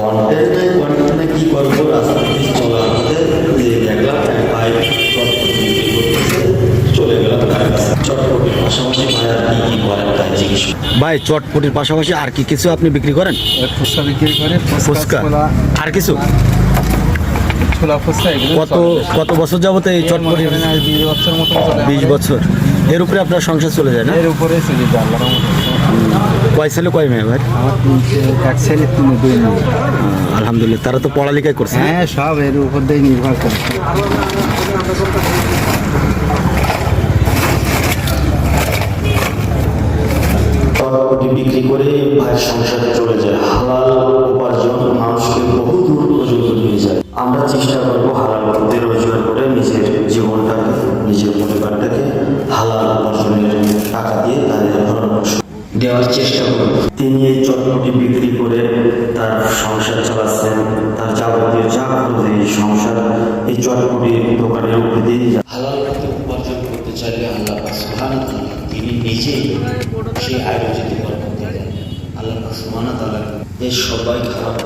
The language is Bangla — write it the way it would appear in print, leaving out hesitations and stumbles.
কন্টেন্টে কি করবো রাস্তা দিয়ে চলা হতে যে দেখলাম এক ভাই চটপটি বিক্রি করতেছে, চলে গেলাম তার কাছে। চটপটির পাশাপাশি ভাই আর কি কি করেন তাই জিজ্ঞেস। ভাই চটপটির পাশাপাশি আর কি কিছু আপনি বিক্রি করেন? ফুচকা বিক্রি করে, ফুচকা আর কিছু? ছোলা ফুচকা এগুলো কত কত বছর যাবত এই চটপটি? 20 বছর মতো চলে। 20 বছর। এর উপরে আপনার সংসার চলে যায় না? এর উপরে চলে যায় আল্লাহর রহমতে। কয় ছেলে কয় মেয়ে ভাই? আমার এক ছেলে 2 মেয়ে। আলহামদুলিল্লাহ, তারা তো পড়ালেখাই করছে। হ্যাঁ, সব এর উপর দিয়ে নির্ভর করে। চটপটি বিক্রি করে ভাইয়ের সংসারে চলে যায়। হালাল উপার্জন মানুষকে বহু দূর পর্যন্ত নিয়ে যায়। আমরা চেষ্টা করবো হালাল পথে রোজগার করে নিজের জীবনটাকে, নিজের পরিবারটাকে হালাল উপার্জনের টাকা দিয়ে তাদের ভরণ দেওয়ার চেষ্টা করব। তিনি এই চটপটি বিক্রি করে তার সংসার চালাচ্ছেন। তার যাবতীয় যা খরচ এই সংসার এই চটপটির দোকানের উপরে দিয়ে হালাল পথে উপার্জন করতে চাইলে আল্লাহ সুবহানাহু ওয়া তাআলা তিনি নিজেই সেই আয়োজিত করতে দেন। আল্লাহ সুবহানাহু ওয়া তাআলা এই সবাই খারাপ